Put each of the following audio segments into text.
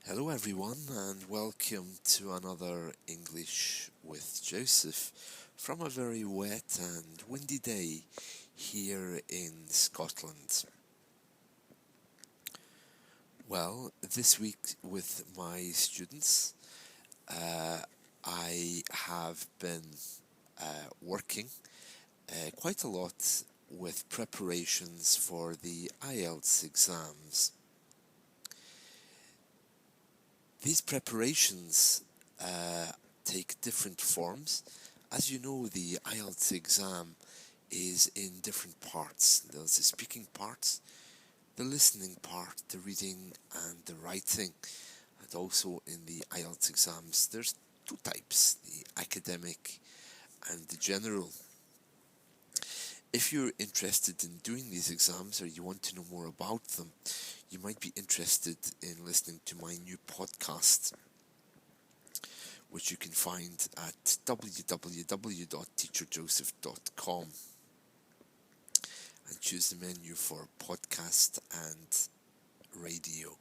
Hello everyone and welcome to another English with Joseph from a very wet and windy day here in Scotland. Well, this week with my students I have been working quite a lot with preparations for the Ielts exams. These preparations take different forms. As you know, the Ielts exam is in different parts. There's the speaking part, the listening part, the reading and the writing. And also in the Ielts exams, there's two types, the academic and the general. If you're interested in doing these exams or you want to know more about them, you might be interested in listening to my new podcast, which you can find at www.teacherjoseph.com and choose the menu for podcast and radio.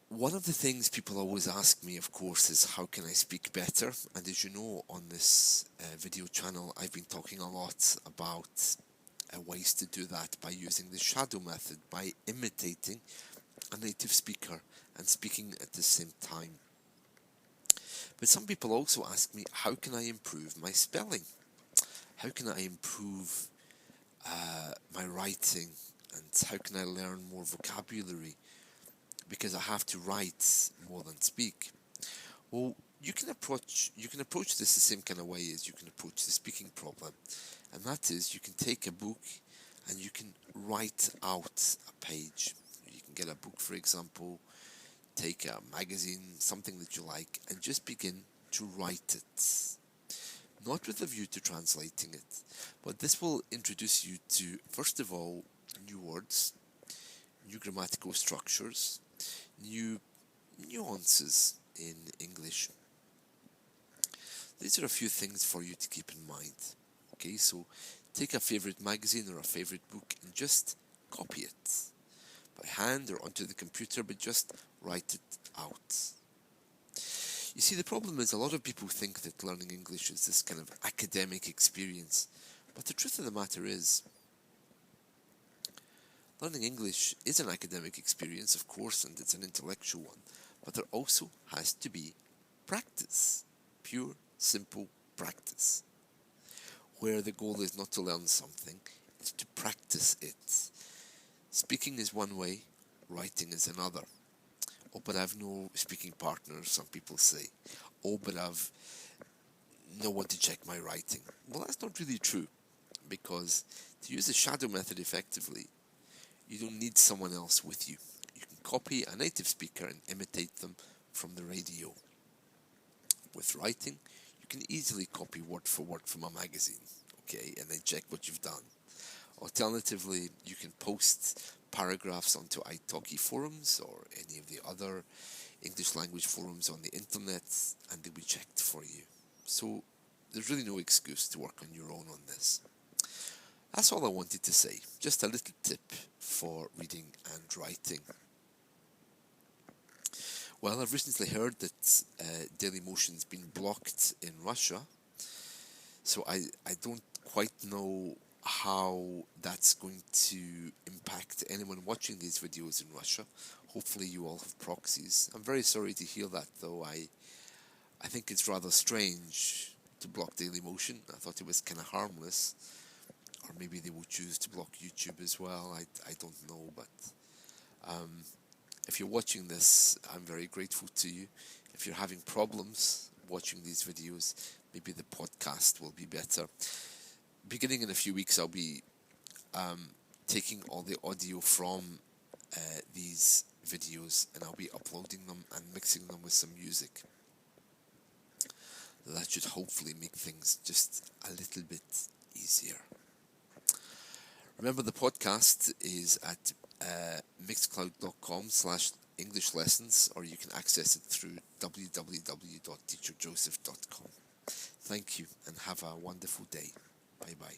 One of the things people always ask me, of course, is how can I speak better? And as you know, on this video channel, I've been talking a lot about ways to do that by using the shadow method, by imitating a native speaker and speaking at the same time. But some people also ask me, how can I improve my spelling? How can I improve my writing? And how can I learn more vocabulary? Because I have to write more than speak. Well, you can approach this the same kind of way as you can approach the speaking problem, and that is you can take a book and you can write out a page. You can get a book, for example, take a magazine, something that you like, and just begin to write it. Not with a view to translating it, but this will introduce you to, first of all, new words, new grammatical structures, new nuances in English. These are a few things for you to keep in mind. Okay, so take a favourite magazine or a favourite book and just copy it by hand or onto the computer, but just write it out. You see, the problem is a lot of people think that learning English is this kind of academic experience, but the truth of the matter is learning English is an academic experience, of course, and it's an intellectual one, but there also has to be practice, pure, simple practice, where the goal is not to learn something, it's to practice it. Speaking is one way, writing is another. Oh, but I've no speaking partner, some people say. Oh, but I've no one to check my writing. Well, that's not really true, because to use the shadow method effectively, you don't need someone else with you. You can copy a native speaker and imitate them from the radio. With writing, you can easily copy word for word from a magazine, okay, and then check what you've done. Alternatively, you can post paragraphs onto italki forums or any of the other English language forums on the internet, and they'll be checked for you. So there's really no excuse to work on your own on this. That's all I wanted to say. Just a little tip for reading and writing. Well, I've recently heard that Dailymotion's been blocked in Russia, so I don't quite know how that's going to impact anyone watching these videos in Russia. Hopefully you all have proxies. I'm very sorry to hear that, though. I think it's rather strange to block Dailymotion. I thought it was kind of harmless. Or maybe they will choose to block YouTube as well. I don't know, but if you're watching this, I'm very grateful to you. If you're having problems watching these videos, maybe the podcast will be better. Beginning in a few weeks, I'll be taking all the audio from these videos and I'll be uploading them and mixing them with some music. That should hopefully make things just a little bit easier. Remember, the podcast is at mixcloud.com/English lessons, or you can access it through www.teacherjoseph.com. Thank you and have a wonderful day. Bye bye.